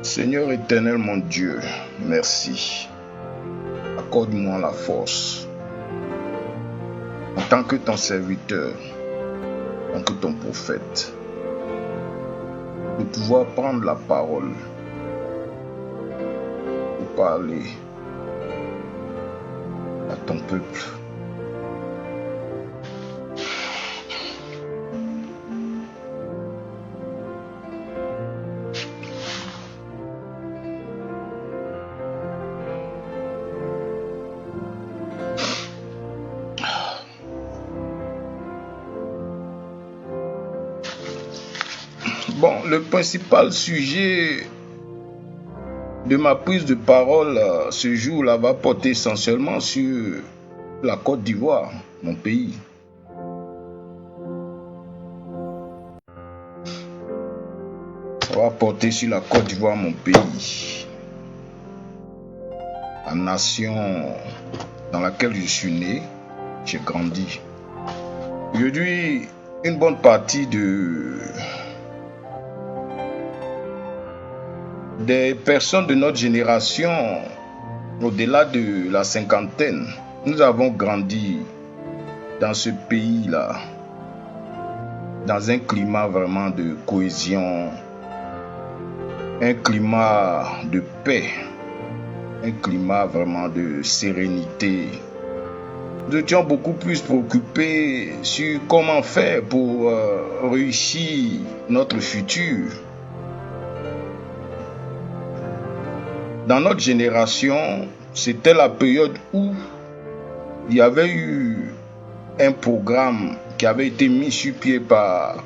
Seigneur éternel mon Dieu, merci. Accorde-moi la force, en tant que ton serviteur, en tant que ton prophète, de pouvoir prendre la parole pour parler à ton peuple. Bon, le principal sujet de ma prise de parole ce jour-là va porter essentiellement sur la Côte d'Ivoire, mon pays. Ça va porter sur la Côte d'Ivoire, mon pays. La nation dans laquelle je suis né, j'ai grandi. Aujourd'hui, une bonne partie des personnes de notre génération, au-delà de la cinquantaine, nous avons grandi dans ce pays-là, dans un climat vraiment de cohésion, un climat de paix, un climat vraiment de sérénité. Nous étions beaucoup plus préoccupés sur comment faire pour réussir notre futur. Dans notre génération, c'était la période où il y avait eu un programme qui avait été mis sur pied par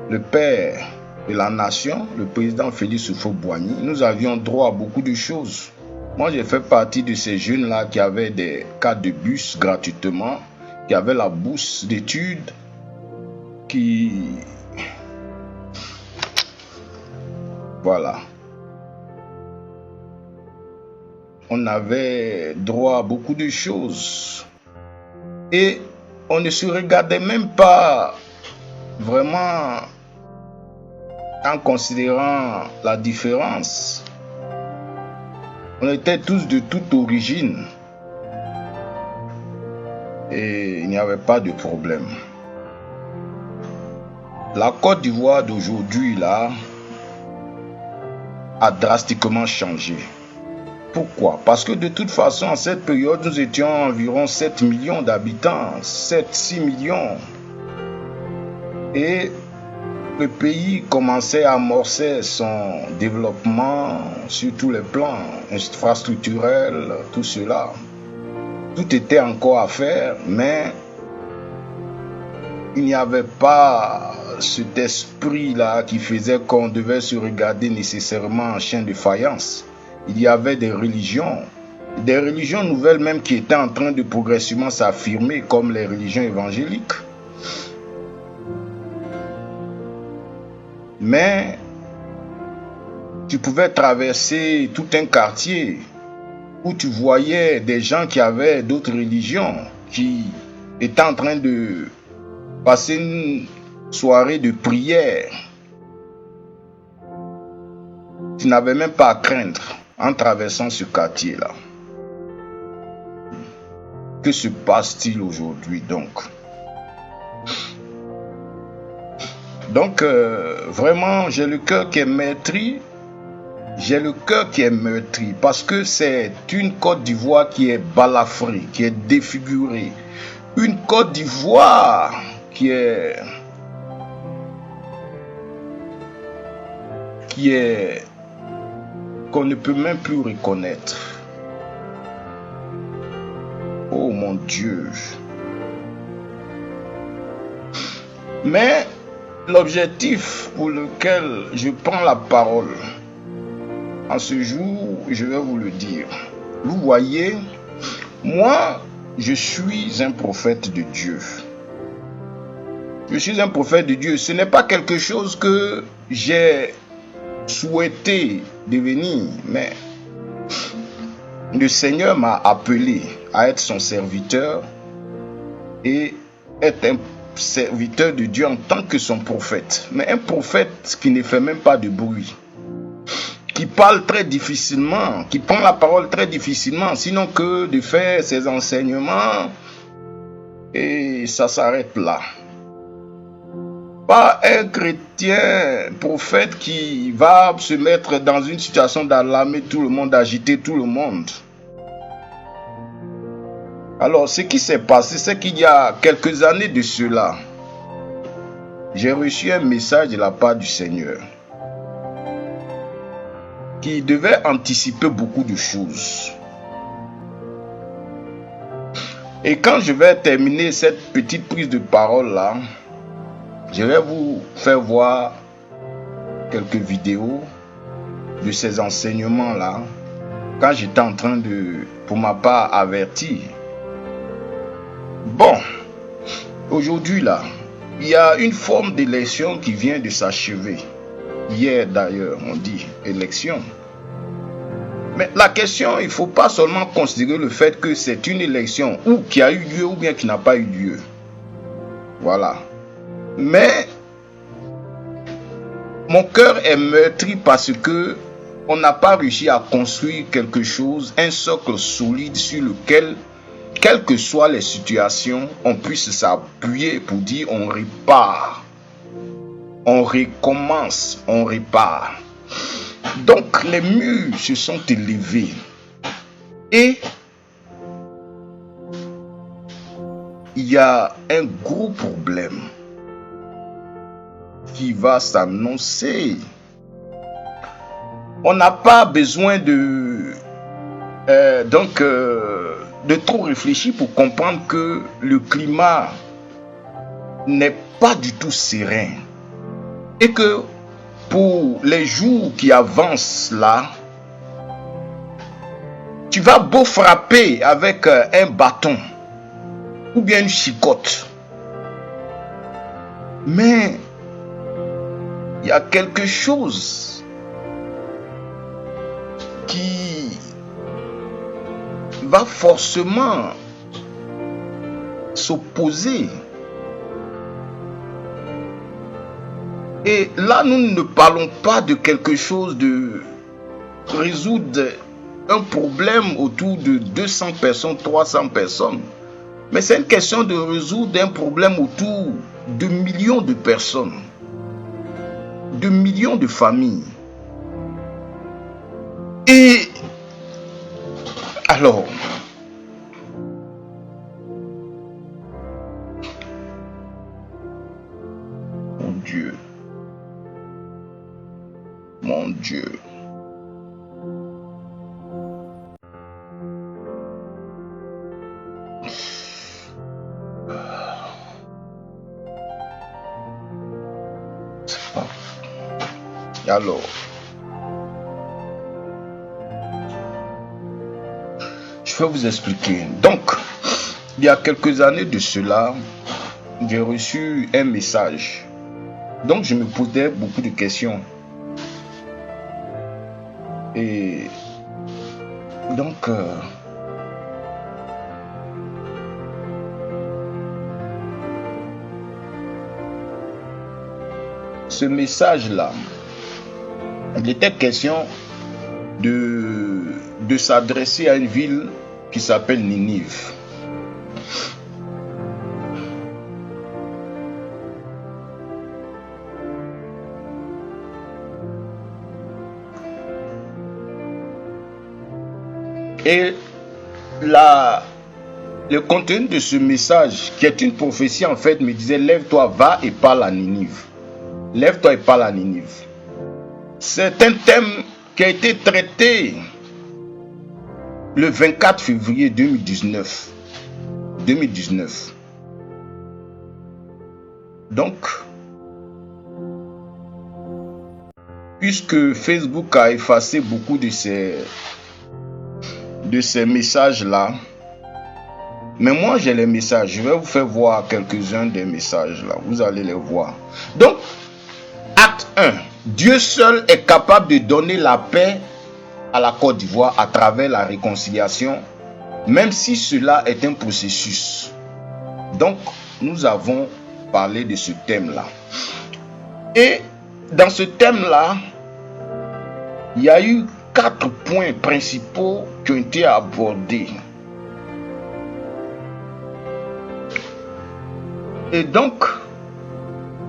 le père de la nation, le président Félix Houphouët-Boigny. Nous avions droit à beaucoup de choses. Moi, j'ai fait partie de ces jeunes-là qui avaient des cartes de bus gratuitement, qui avaient la bourse d'études, Voilà. On avait droit à beaucoup de choses. Et on ne se regardait même pas vraiment en considérant la différence. On était tous de toute origine. Et il n'y avait pas de problème. La Côte d'Ivoire d'aujourd'hui, là, a drastiquement changé. Pourquoi? Parce que de toute façon, à cette période, nous étions environ 7 millions d'habitants, 7-6 millions. Et le pays commençait à amorcer son développement sur tous les plans, infrastructurels, tout cela. Tout était encore à faire, mais il n'y avait pas cet esprit-là qui faisait qu'on devait se regarder nécessairement en chien de faïence. Il y avait des religions nouvelles même qui étaient en train de progressivement s'affirmer comme les religions évangéliques. Mais tu pouvais traverser tout un quartier où tu voyais des gens qui avaient d'autres religions, qui étaient en train de passer une soirée de prière. Tu n'avais même pas à craindre en traversant ce quartier-là. Que se passe-t-il aujourd'hui donc? Donc, vraiment, j'ai le cœur qui est meurtri. J'ai le cœur qui est meurtri parce que c'est une Côte d'Ivoire qui est balafrée, qui est défigurée. Une Côte d'Ivoire qui est qu'on ne peut même plus reconnaître. Oh mon Dieu. Mais l'objectif pour lequel je prends la parole en ce jour, je vais vous le dire. Vous voyez, moi, je suis un prophète de Dieu. Je suis un prophète de Dieu. Ce n'est pas quelque chose que j'ai souhaité devenir, mais le Seigneur m'a appelé à être son serviteur et être un serviteur de Dieu en tant que son prophète. Mais un prophète qui ne fait même pas de bruit. qui parle très difficilement, qui prend la parole très difficilement, sinon que de faire ses enseignements et ça s'arrête là. Pas un chrétien prophète qui va se mettre dans une situation d'alarmer tout le monde, d'agiter tout le monde. Alors, ce qui s'est passé, c'est qu'il y a quelques années de cela, j'ai reçu un message de la part du Seigneur qui devait anticiper beaucoup de choses. Et quand je vais terminer cette petite prise de parole là, je vais vous faire voir quelques vidéos de ces enseignements là, quand j'étais en train de, pour ma part, avertir. Bon, aujourd'hui là, il y a une forme d'élection qui vient de s'achever. Hier d'ailleurs, on dit élection. Mais la question, il ne faut pas seulement considérer le fait que c'est une élection ou qui a eu lieu ou bien qui n'a pas eu lieu. Voilà. Mais mon cœur est meurtri parce que on n'a pas réussi à construire quelque chose, un socle solide sur lequel, quelles que soient les situations, on puisse s'appuyer pour dire on répare, on recommence, on répare. Donc les murs se sont élevés et il y a un gros problème qui va s'annoncer. On n'a pas besoin de trop réfléchir pour comprendre que le climat n'est pas du tout serein et que pour les jours qui avancent là, tu vas beau frapper avec un bâton ou bien une chicotte, mais il y a quelque chose qui va forcément s'opposer. Et là, nous ne parlons pas de quelque chose de résoudre un problème autour de 200 personnes, 300 personnes. Mais c'est une question de résoudre un problème autour de millions de personnes, de millions de familles. Et alors, mon Dieu, mon Dieu. Alors, je vais vous expliquer. Donc, il y a quelques années de cela, j'ai reçu un message. Donc, je me posais beaucoup de questions. Et donc, ce message-là, il était question de s'adresser à une ville qui s'appelle Ninive. Et le contenu de ce message, qui est une prophétie en fait, me disait: lève-toi, va et parle à Ninive. Lève-toi et parle à Ninive. C'est un thème qui a été traité le 24 février 2019. Donc, puisque Facebook a effacé beaucoup de ces messages-là, mais moi j'ai les messages. Je vais vous faire voir quelques-uns des messages là. Vous allez les voir. Donc, acte 1. Dieu seul est capable de donner la paix à la Côte d'Ivoire à travers la réconciliation, même si cela est un processus. Donc, nous avons parlé de ce thème-là. Et dans ce thème-là, il y a eu 4 points principaux qui ont été abordés. Et donc,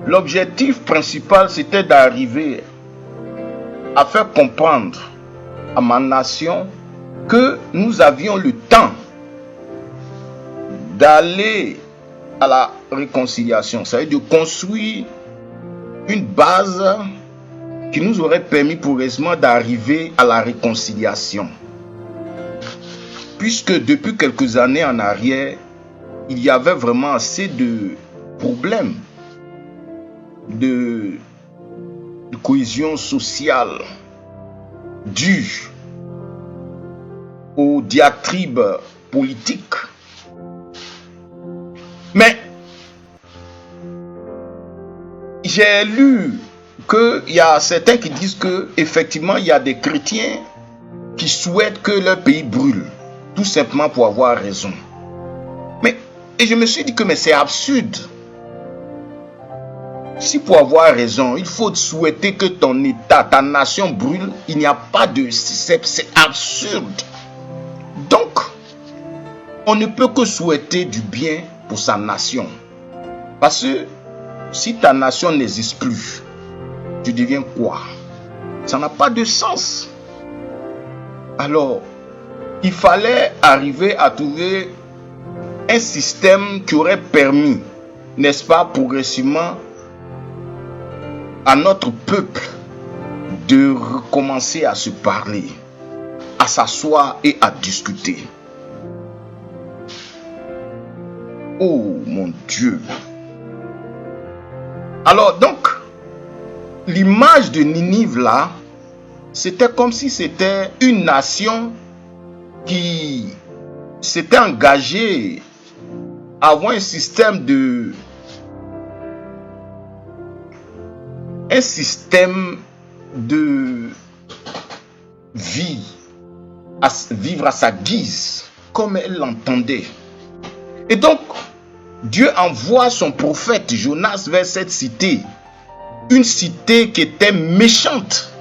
l'objectif principal, c'était d'arriver à faire comprendre à ma nation que nous avions le temps d'aller à la réconciliation, c'est-à-dire de construire une base qui nous aurait permis progressivement d'arriver à la réconciliation. Puisque depuis quelques années en arrière, il y avait vraiment assez de problèmes de cohésion sociale dus aux diatribes politiques. Mais j'ai lu qu'il y a certains qui disent que effectivement il y a des chrétiens qui souhaitent que leur pays brûle, tout simplement pour avoir raison. Et je me suis dit que mais c'est absurde. Si pour avoir raison, il faut souhaiter que ton État, ta nation brûle, il n'y a pas de... C'est absurde. Donc, on ne peut que souhaiter du bien pour sa nation. Parce que si ta nation n'existe plus, tu deviens quoi? Ça n'a pas de sens. Alors, il fallait arriver à trouver un système qui aurait permis, n'est-ce pas, progressivement à notre peuple de recommencer à se parler, à s'asseoir et à discuter. Oh mon Dieu! Alors donc, l'image de Ninive là, c'était comme si c'était une nation qui s'était engagée à avoir un système de vie, à vivre à sa guise, comme elle l'entendait. Et donc, Dieu envoie son prophète Jonas vers cette cité, une cité qui était méchante,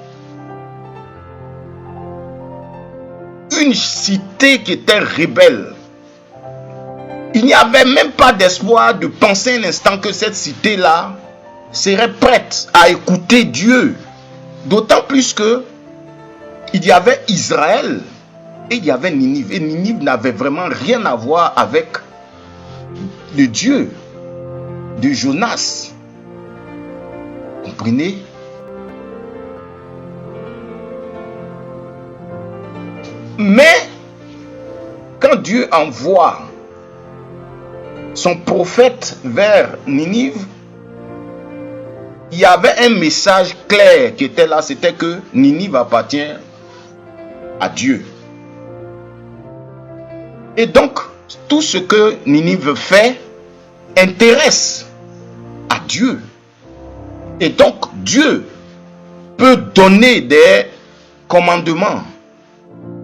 une cité qui était rebelle. Il n'y avait même pas d'espoir de penser un instant que cette cité-là serait prête à écouter Dieu. D'autant plus que il y avait Israël et il y avait Ninive. Et Ninive n'avait vraiment rien à voir avec le Dieu de Jonas. Comprenez? Mais quand Dieu envoie son prophète vers Ninive, il y avait un message clair qui était là, c'était que Ninive appartient à Dieu. Et donc, tout ce que Ninive fait intéresse à Dieu. Et donc, Dieu peut donner des commandements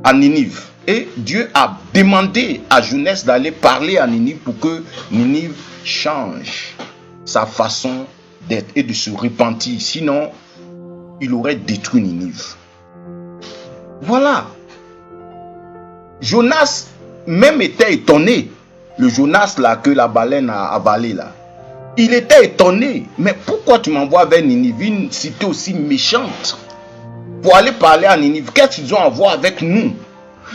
à Ninive. Et Dieu a demandé à Jonas d'aller parler à Ninive pour que Ninive change sa façon d'être et de se repentir. Sinon, il aurait détruit Ninive. Voilà. Jonas même était étonné. Le Jonas là que la baleine a avalé là. Il était étonné. Mais pourquoi tu m'envoies vers Ninive, une cité aussi méchante, pour aller parler à Ninive? Qu'est-ce qu'ils ont à voir avec nous?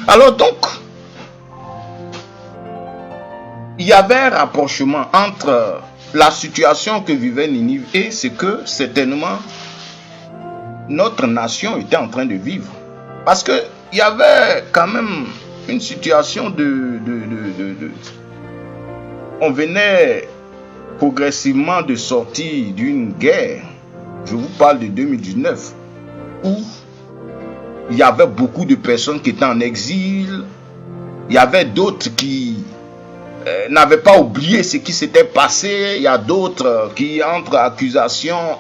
Alors donc, il y avait un rapprochement entre la situation que vivait Ninive et ce que certainement notre nation était en train de vivre. Parce que il y avait quand même une situation on venait progressivement de sortir d'une guerre. Je vous parle de 2019, où il y avait beaucoup de personnes qui étaient en exil. Il y avait d'autres qui n'avaient pas oublié ce qui s'était passé. Il y a d'autres qui, entre accusations,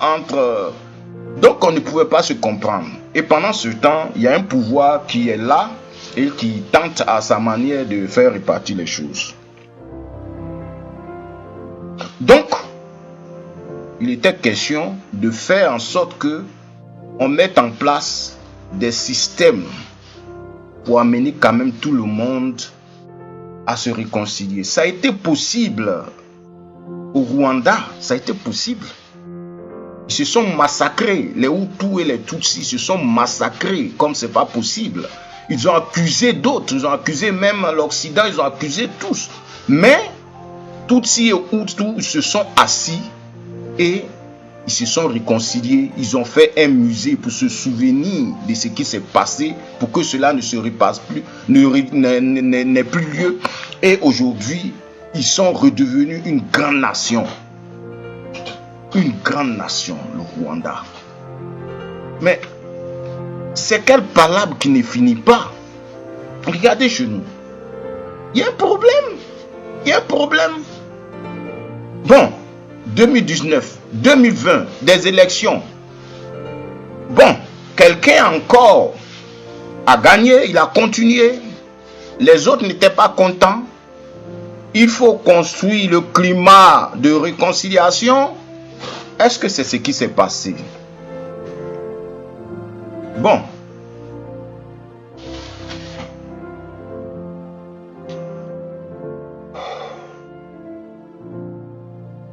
donc on ne pouvait pas se comprendre. Et pendant ce temps, il y a un pouvoir qui est là et qui tente à sa manière de faire répartir les choses. Donc, il était question de faire en sorte que on mette en place des systèmes pour amener quand même tout le monde à se réconcilier. Ça a été possible au Rwanda, ça a été possible. Ils se sont massacrés, les Hutus et les Tutsis se sont massacrés comme c'est pas possible. Ils ont accusé d'autres, ils ont accusé même l'Occident, ils ont accusé tous. Mais Tutsis et Hutus se sont assis et ils se sont réconciliés. Ils ont fait un musée pour se souvenir de ce qui s'est passé, pour que cela ne se repasse plus, n'ait plus lieu. Et aujourd'hui, ils sont redevenus une grande nation. Une grande nation, le Rwanda. Mais c'est quelle palabre qui ne finit pas. Regardez chez nous. Il y a un problème. Il y a un problème. Bon, 2019, 2020, des élections. Bon, quelqu'un encore a gagné, il a continué. Les autres n'étaient pas contents. Il faut construire le climat de réconciliation. Est-ce que c'est ce qui s'est passé? Bon.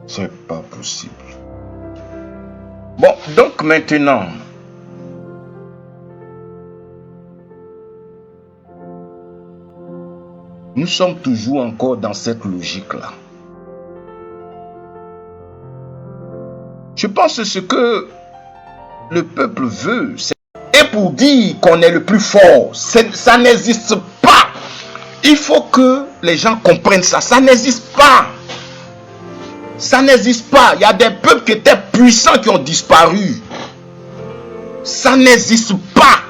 C'est pas possible. Bon, donc maintenant, nous sommes toujours encore dans cette logique-là. Je pense que ce que le peuple veut, c'est... Et pour dire qu'on est le plus fort, ça n'existe pas. Il faut que les gens comprennent ça. Ça n'existe pas. Ça n'existe pas. Il y a des peuples qui étaient puissants qui ont disparu. Ça n'existe pas.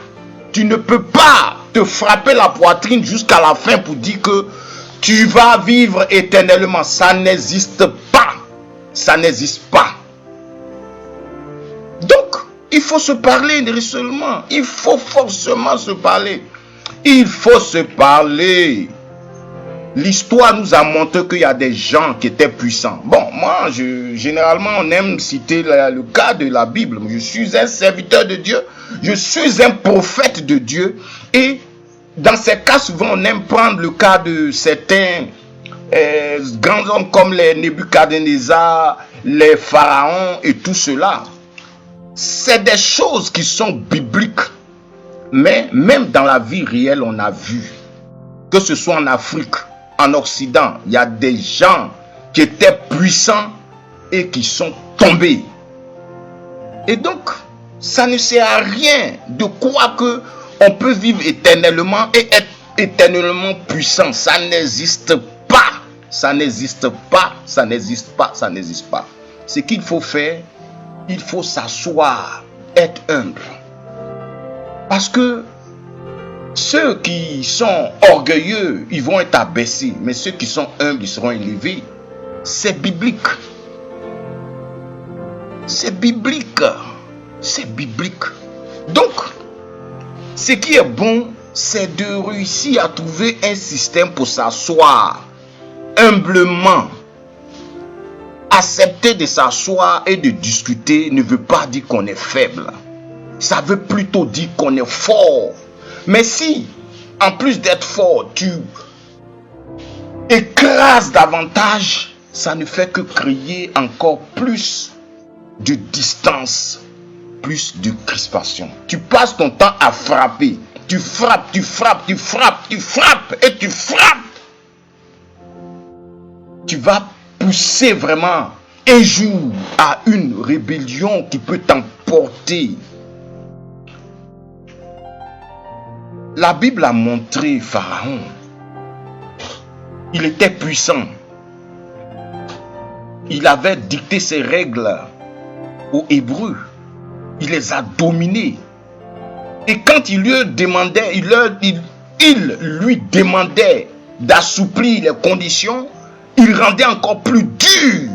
Tu ne peux pas te frapper la poitrine jusqu'à la fin pour dire que tu vas vivre éternellement. Ça n'existe pas. Ça n'existe pas. Donc, il faut se parler seulement. Il faut forcément se parler. Il faut se parler. L'histoire nous a montré qu'il y a des gens qui étaient puissants. Bon, moi, généralement, on aime citer le cas de la Bible. Je suis un serviteur de Dieu. Je suis un prophète de Dieu. Et dans ces cas, souvent, on aime prendre le cas de certains grands hommes comme les Nebuchadnezzar, les pharaons et tout cela. C'est des choses qui sont bibliques. Mais même dans la vie réelle, on a vu, que ce soit en Afrique, en Occident, il y a des gens qui étaient puissants et qui sont tombés. Et donc, ça ne sert à rien de croire que on peut vivre éternellement et être éternellement puissant. Ça n'existe pas. Ça n'existe pas. Ça n'existe pas. Ça n'existe pas. Ce qu'il faut faire, il faut s'asseoir, être humble. Parce que ceux qui sont orgueilleux, ils vont être abaissés. Mais ceux qui sont humbles, ils seront élevés. C'est biblique. C'est biblique. C'est biblique. Donc, ce qui est bon, c'est de réussir à trouver un système pour s'asseoir humblement. Accepter de s'asseoir et de discuter ne veut pas dire qu'on est faible. Ça veut plutôt dire qu'on est fort. Mais si, en plus d'être fort, tu écrases davantage, ça ne fait que créer encore plus de distance, plus de crispation. Tu passes ton temps à frapper. Tu frappes, tu frappes, tu frappes, tu frappes et tu frappes. Tu vas pousser vraiment un jour à une rébellion qui peut t'emporter. La Bible a montré Pharaon. Il était puissant. Il avait dicté ses règles aux Hébreux. Il les a dominés. Et quand il lui demandait, il lui demandait d'assouplir les conditions, il rendait encore plus dur.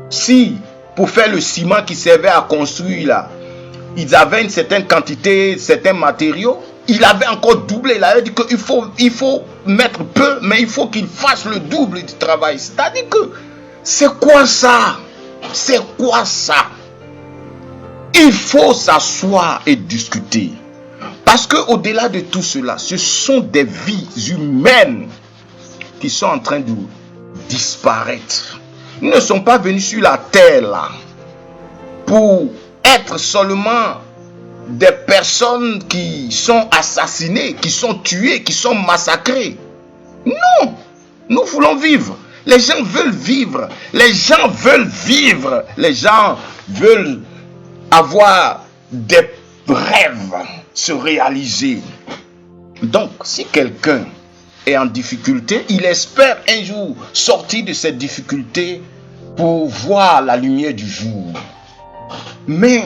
Si, pour faire le ciment qui servait à construire là, ils avaient une certaine quantité, certains matériaux, il avait encore doublé. Il avait dit qu'il faut mettre peu, mais il faut qu'il fasse le double du travail. C'est-à-dire que, c'est quoi ça? C'est quoi ça? Il faut s'asseoir et discuter. Parce qu'au-delà de tout cela, ce sont des vies humaines qui sont en train de disparaître. Nous ne sommes pas venus sur la terre là pour être seulement des personnes qui sont assassinées, qui sont tuées, qui sont massacrées. Non, nous voulons vivre. Les gens veulent vivre. Les gens veulent vivre. Les gens veulent avoir des rêves se réaliser. Donc, si quelqu'un est en difficulté, il espère un jour sortir de cette difficulté pour voir la lumière du jour. Mais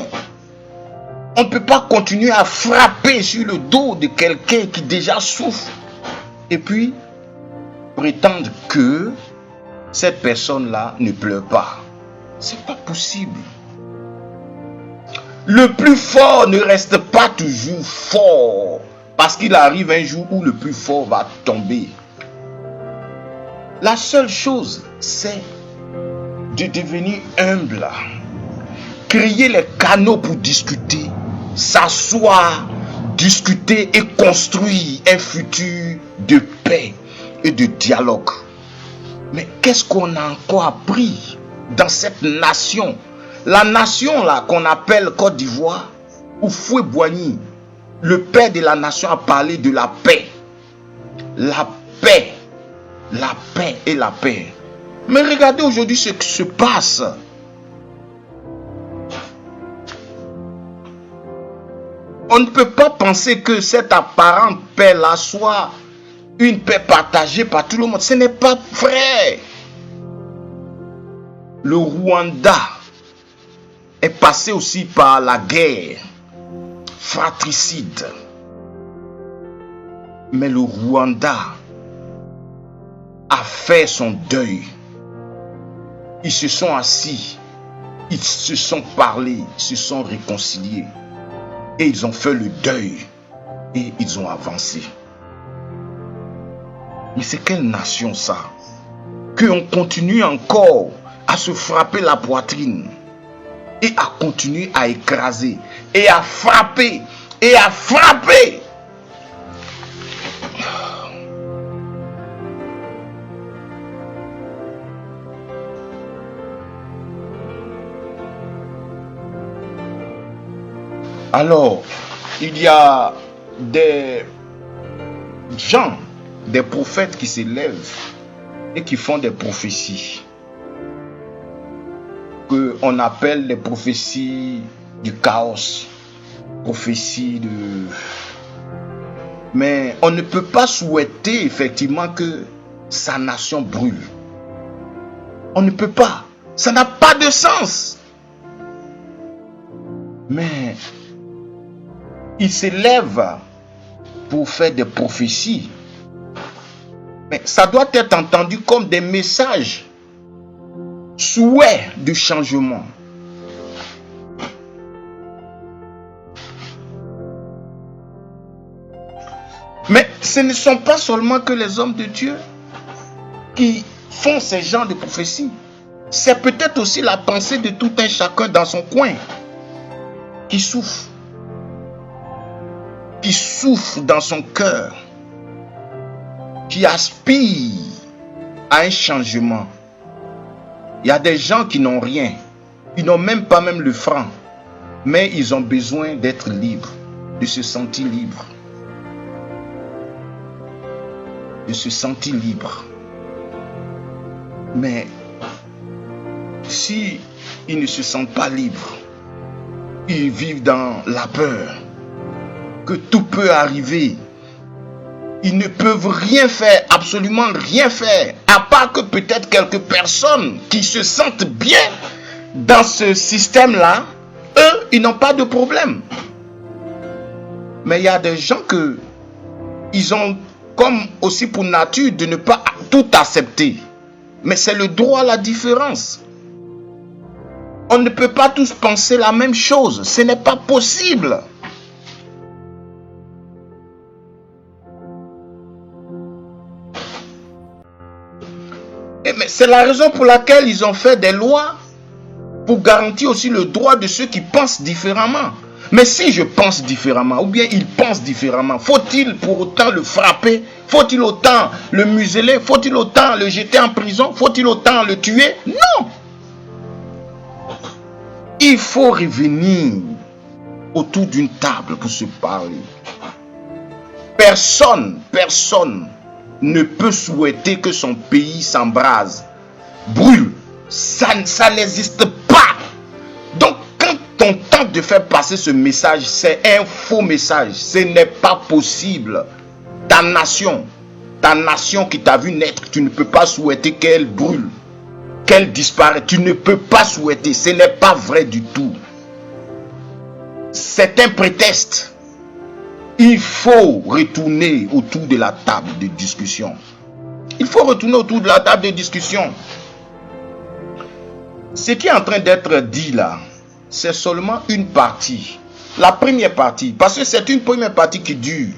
on ne peut pas continuer à frapper sur le dos de quelqu'un qui déjà souffre et puis prétendre que cette personne-là ne pleure pas. C'est pas possible. Le plus fort ne reste pas toujours fort, parce qu'il arrive un jour où le plus fort va tomber. La seule chose, c'est de devenir humble, créer les canaux pour discuter, s'asseoir, discuter et construire un futur de paix et de dialogue. Mais qu'est-ce qu'on a encore appris dans cette nation? La nation là qu'on appelle Côte d'Ivoire, où Houphouët-Boigny, le père de la nation, a parlé de la paix. La paix. La paix et la paix. Mais regardez aujourd'hui ce qui se passe. On ne peut pas penser que cette apparente paix-là soit une paix partagée par tout le monde. Ce n'est pas vrai. Le Rwanda est passé aussi par la guerre fratricide. Mais le Rwanda a fait son deuil. Ils se sont assis, ils se sont parlé, ils se sont réconciliés. Et ils ont fait le deuil. Et ils ont avancé. Mais c'est quelle nation ça? Qu'on continue encore à se frapper la poitrine. Et à continuer à écraser. Et à frapper. Et à frapper. Alors, il y a des gens, des prophètes qui s'élèvent et qui font des prophéties qu'on appelle les prophéties du chaos, prophéties de... Mais on ne peut pas souhaiter effectivement que sa nation brûle. On ne peut pas. Ça n'a pas de sens. Mais il s'élève pour faire des prophéties. Mais ça doit être entendu comme des messages, souhaits de changement. Mais ce ne sont pas seulement que les hommes de Dieu qui font ces genres de prophéties. C'est peut-être aussi la pensée de tout un chacun dans son coin qui souffre. Qui souffre dans son cœur, qui aspire à un changement. Il y a des gens qui n'ont rien, ils n'ont même pas le franc, mais ils ont besoin d'être libres, de se sentir libres. De se sentir libres. Mais si ils ne se sentent pas libres, ils vivent dans la peur, que tout peut arriver. Ils ne peuvent rien faire, absolument rien faire, à part que peut-être quelques personnes qui se sentent bien dans ce système-là, eux, ils n'ont pas de problème. Mais il y a des gens que ils ont comme aussi pour nature de ne pas tout accepter. Mais c'est le droit à la différence. On ne peut pas tous penser la même chose. Ce n'est pas possible. Mais c'est la raison pour laquelle ils ont fait des lois pour garantir aussi le droit de ceux qui pensent différemment. Mais si je pense différemment, ou bien il pense différemment, faut-il pour autant le frapper? Faut-il autant le museler? Faut-il autant le jeter en prison? Faut-il autant le tuer? Non! Il faut revenir autour d'une table pour se parler. Personne ne peut souhaiter que son pays s'embrase, brûle. Ça n'existe pas. Donc, quand on tente de faire passer ce message, c'est un faux message. Ce n'est pas possible. Ta nation qui t'a vu naître, tu ne peux pas souhaiter qu'elle brûle, qu'elle disparaisse. Tu ne peux pas souhaiter. Ce n'est pas vrai du tout. C'est un prétexte. Il faut retourner autour de la table de discussion. Il faut retourner autour de la table de discussion. Ce qui est en train d'être dit là, c'est seulement une partie. La première partie, parce que c'est une première partie qui dure.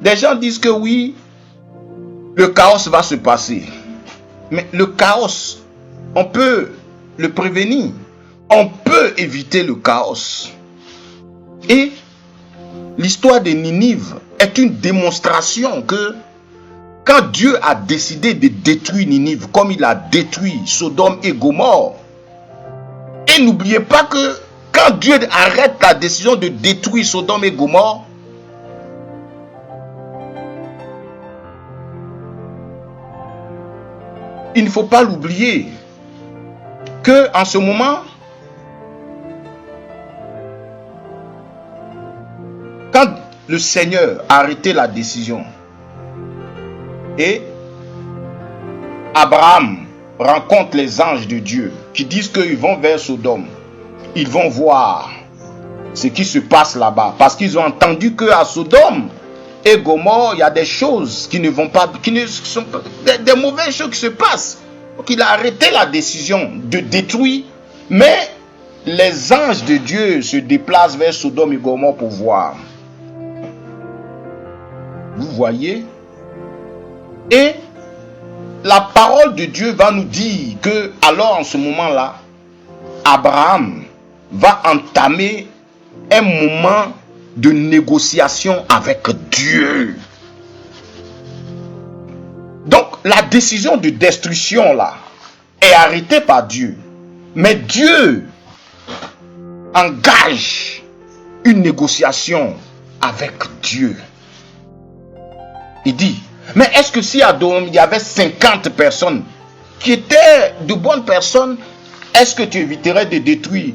Des gens disent que oui, le chaos va se passer. Mais le chaos, on peut le prévenir. On peut éviter le chaos. Et l'histoire de Ninive est une démonstration que quand Dieu a décidé de détruire Ninive, comme il a détruit Sodome et Gomorrhe, et n'oubliez pas que quand Dieu arrête la décision de détruire Sodome et Gomorrhe, il ne faut pas l'oublier que en ce moment, quand le Seigneur a arrêté la décision et Abraham rencontre les anges de Dieu qui disent qu'ils vont vers Sodome, ils vont voir ce qui se passe là-bas parce qu'ils ont entendu qu'à Sodome et Gomorrhe, il y a des choses qui ne vont pas, qui ne sont pas, des mauvaises choses qui se passent. Donc il a arrêté la décision de détruire, mais les anges de Dieu se déplacent vers Sodome et Gomorrhe pour voir. Vous voyez? Et la parole de Dieu va nous dire que, alors en ce moment-là, Abraham va entamer un moment de négociation avec Dieu. Donc, la décision de destruction là est arrêtée par Dieu. Mais Dieu engage une négociation avec Dieu. Il dit, mais est-ce que si à Sodome, il y avait 50 personnes qui étaient de bonnes personnes, est-ce que tu éviterais de détruire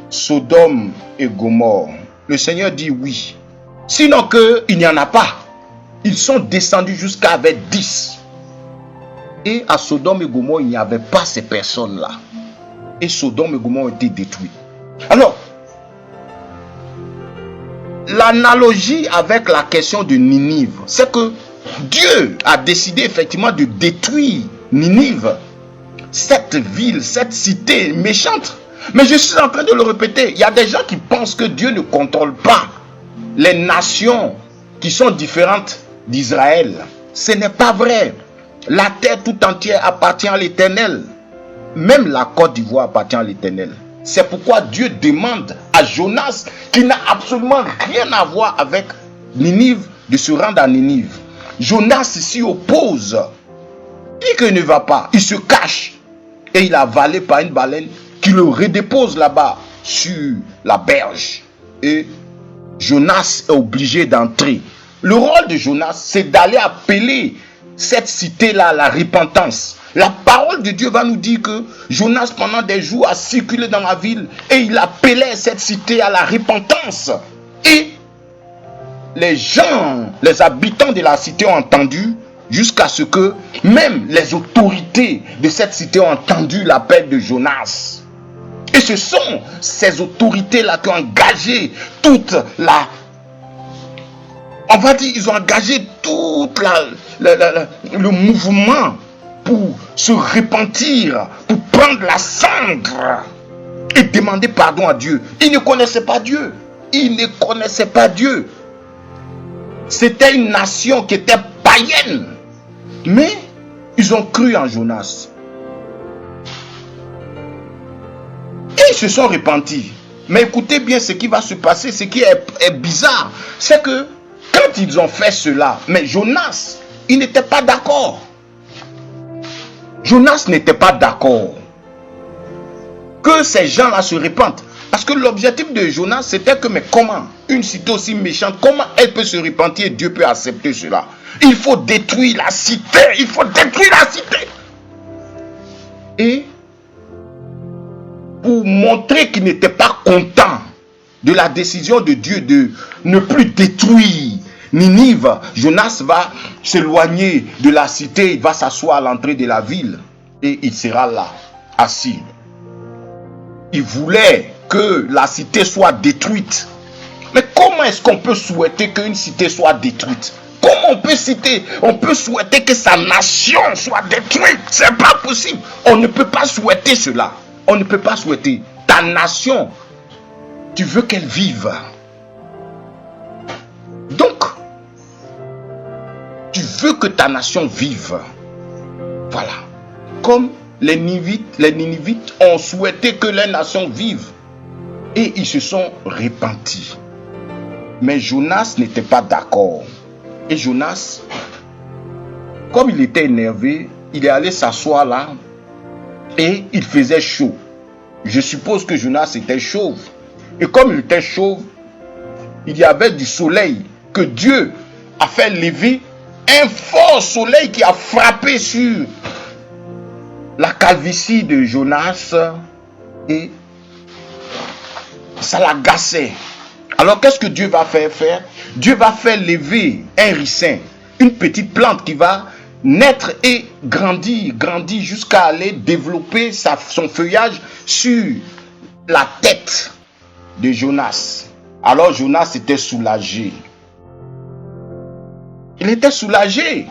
Sodome et Gomorrhe? Le Seigneur dit oui. Sinon qu'il n'y en a pas. Ils sont descendus jusqu'à avec 10. Et à Sodome et Gomorrhe, il n'y avait pas ces personnes-là. Et Sodome et Gomorrhe ont été détruits. Alors, l'analogie avec la question de Ninive, c'est que Dieu a décidé effectivement de détruire Ninive, cette ville, cette cité méchante. Mais je suis en train de le répéter, il y a des gens qui pensent que Dieu ne contrôle pas les nations qui sont différentes d'Israël. Ce n'est pas vrai. La terre tout entière appartient à l'Éternel. Même la Côte d'Ivoire appartient à l'Éternel. C'est pourquoi Dieu demande à Jonas, qui n'a absolument rien à voir avec Ninive, de se rendre à Ninive. Jonas s'y oppose. Il dit qu'il ne va pas. Il se cache. Et il est avalé par une baleine qui le redépose là-bas sur la berge. Et Jonas est obligé d'entrer. Le rôle de Jonas, c'est d'aller appeler cette cité-là à la repentance. La parole de Dieu va nous dire que Jonas, pendant des jours, a circulé dans la ville et il appelait cette cité à la repentance. Et les gens, les habitants de la cité ont entendu jusqu'à ce que même les autorités de cette cité ont entendu l'appel de Jonas. Et ce sont ces autorités-là qui ont engagé toute la... On va dire, ils ont engagé tout le mouvement pour se repentir, pour prendre la cendre et demander pardon à Dieu. Ils ne connaissaient pas Dieu. Ils ne connaissaient pas Dieu. C'était une nation qui était païenne. Mais ils ont cru en Jonas. Et ils se sont repentis. Mais écoutez bien ce qui va se passer, ce qui est bizarre, c'est que quand ils ont fait cela, mais Jonas, il n'était pas d'accord. Jonas n'était pas d'accord que ces gens-là se répandent. Parce que l'objectif de Jonas, c'était que, mais comment une cité aussi méchante, comment elle peut se repentir et Dieu peut accepter cela? Il faut détruire la cité, il faut détruire la cité. Et pour montrer qu'il n'était pas content de la décision de Dieu de ne plus détruire Ninive, Jonas va s'éloigner de la cité, il va s'asseoir à l'entrée de la ville et il sera là, assis. Il voulait que la cité soit détruite. Mais comment est-ce qu'on peut souhaiter qu'une cité soit détruite? Comment on peut souhaiter que sa nation soit détruite? C'est pas possible. On ne peut pas souhaiter cela. On ne peut pas souhaiter. Ta nation, tu veux qu'elle vive. Donc, tu veux que ta nation vive. Voilà. Comme les Ninivites ont souhaité que leur nation vive. Et ils se sont repentis. Mais Jonas n'était pas d'accord. Et Jonas, comme il était énervé, il est allé s'asseoir là. Et il faisait chaud. Je suppose que Jonas était chauve. Et comme il était chauve, il y avait du soleil que Dieu a fait lever. Un fort soleil qui a frappé sur la calvitie de Jonas. Et ça l'agaçait. Alors qu'est-ce que Dieu va faire? Dieu va faire lever un ricin, une petite plante qui va naître et grandir jusqu'à aller développer son feuillage sur la tête de Jonas. Alors Jonas était soulagé. Il était soulagé.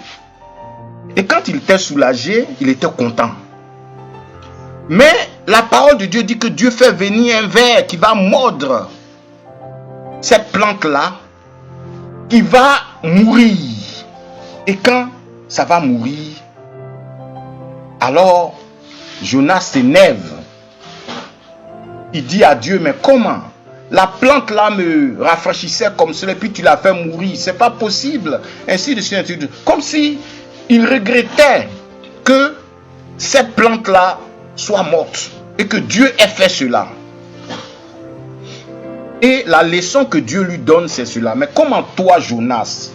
Et quand il était soulagé, il était content. Mais la parole de Dieu dit que Dieu fait venir un ver qui va mordre cette plante-là, qui va mourir. Et quand ça va mourir, alors Jonas s'énerve. Il dit à Dieu, mais comment? La plante là me rafraîchissait comme cela, et puis tu l'as fait mourir. C'est pas possible. Ainsi de suite. Comme si il regrettait que cette plante là soit morte et que Dieu ait fait cela. Et la leçon que Dieu lui donne, c'est cela. Mais comment toi, Jonas,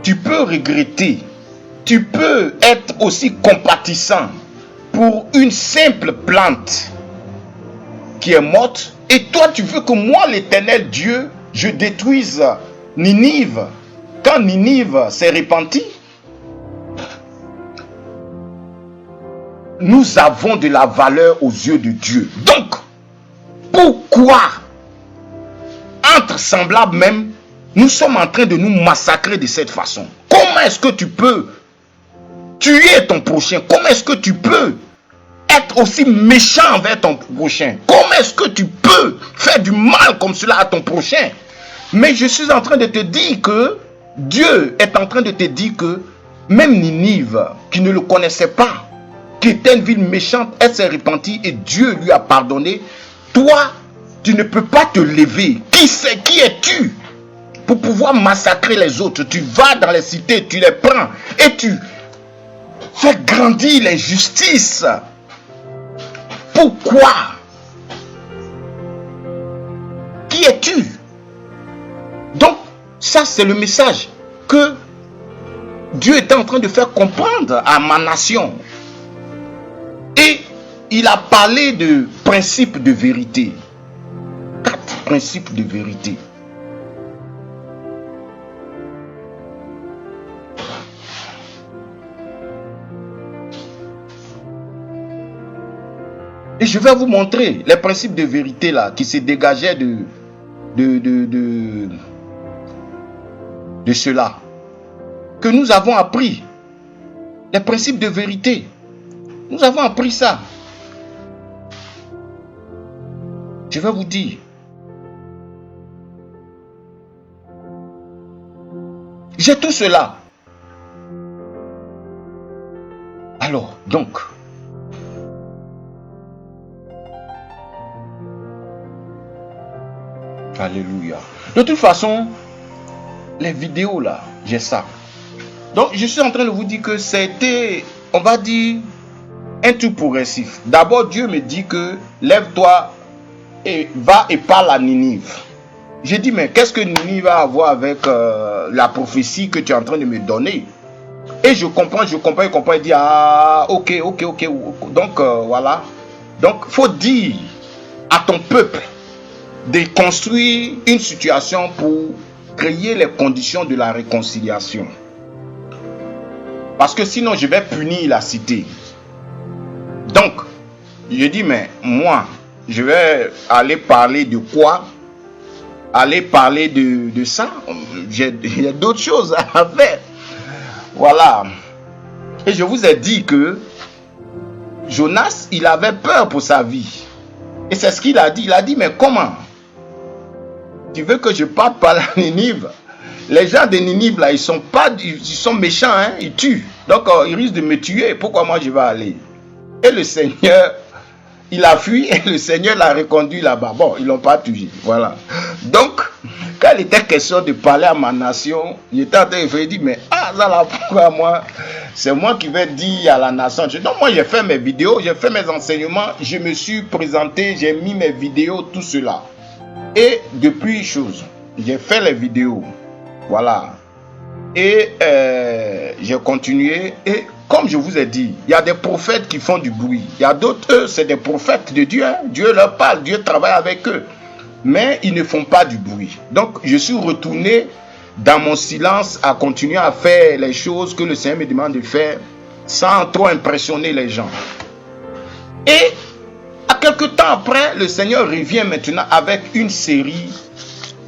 tu peux regretter, tu peux être aussi compatissant pour une simple plante qui est morte, et toi, tu veux que moi, l'Éternel Dieu, je détruise Ninive quand Ninive s'est repentie? Nous avons de la valeur aux yeux de Dieu. Donc, pourquoi entre semblables même, nous sommes en train de nous massacrer de cette façon? Comment est-ce que tu peux tuer ton prochain? Comment est-ce que tu peux être aussi méchant envers ton prochain? Comment est-ce que tu peux faire du mal comme cela à ton prochain? Mais je suis en train de te dire que Dieu est en train de te dire que même Ninive, qui ne le connaissait pas, qui était une ville méchante, elle s'est repentie et Dieu lui a pardonné. Toi, tu ne peux pas te lever. Qui es-tu pour pouvoir massacrer les autres? Tu vas dans les cités, tu les prends et tu fais grandir l'injustice. Pourquoi? Qui es-tu? Donc, ça c'est le message que Dieu était en train de faire comprendre à ma nation. Et il a parlé de principes de vérité. 4 principes de vérité. Et je vais vous montrer les principes de vérité là qui se dégageaient de cela. Que nous avons appris. Les principes de vérité. Nous avons appris ça. Je vais vous dire. J'ai tout cela. Alors, donc, Alléluia. De toute façon, les vidéos là, j'ai ça. Donc, je suis en train de vous dire que c'était, on va dire, un truc progressif. D'abord, Dieu me dit que lève-toi et va et parle à Ninive. J'ai dit, mais qu'est-ce que Ninive va avoir avec la prophétie que tu es en train de me donner? Et je comprends, il dit, ah, ok. Donc, voilà. Donc, il faut dire à ton peuple de construire une situation pour créer les conditions de la réconciliation. Parce que sinon, je vais punir la cité. Donc, je dis, mais moi, je vais aller parler de quoi? Aller parler de ça? Il y a d'autres choses à faire. Voilà. Et je vous ai dit que Jonas, il avait peur pour sa vie. Et c'est ce qu'il a dit. Il a dit, mais comment? Tu veux que je parte par la Ninive? Les gens de Ninive, là, ils sont méchants, hein? Ils tuent. Donc, ils risquent de me tuer. Pourquoi moi, je vais aller? Et le Seigneur, il a fui et le Seigneur l'a reconduit là-bas. Bon, ils ne l'ont pas tué. Voilà. Donc, quand il était question de parler à ma nation, il était en train de dire, mais ça là, pourquoi moi? C'est moi qui vais dire à la nation. Donc, moi, j'ai fait mes vidéos, j'ai fait mes enseignements, je me suis présenté, j'ai mis mes vidéos, tout cela. Et depuis j'ai fait les vidéos. Voilà. Et j'ai continué. Et comme je vous ai dit, il y a des prophètes qui font du bruit. Il y a d'autres, eux, c'est des prophètes de Dieu. Hein? Dieu leur parle, Dieu travaille avec eux. Mais ils ne font pas du bruit. Donc, je suis retourné dans mon silence à continuer à faire les choses que le Seigneur me demande de faire sans trop impressionner les gens. Et à quelque temps après, le Seigneur revient maintenant avec une série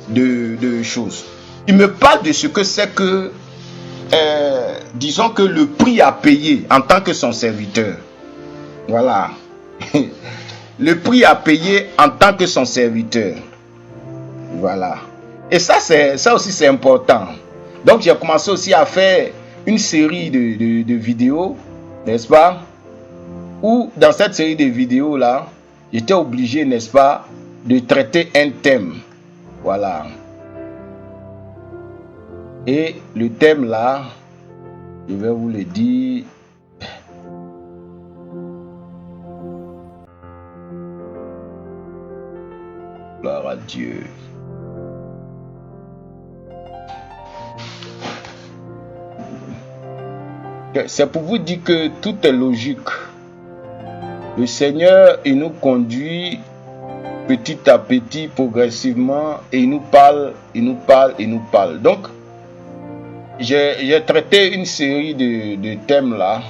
de choses. Il me parle de ce que c'est que, disons que le prix à payer en tant que son serviteur. Voilà. Le prix à payer en tant que son serviteur. Voilà. Et ça aussi c'est important. Donc j'ai commencé aussi à faire une série de vidéos, n'est-ce pas? Où dans cette série de vidéos là, j'étais obligé, n'est-ce pas, de traiter un thème. Voilà. Et le thème là, je vais vous le dire. Gloire à Dieu. C'est pour vous dire que tout est logique. Le Seigneur, il nous conduit petit à petit, progressivement, et il nous parle. Donc, j'ai traité une série de thèmes là.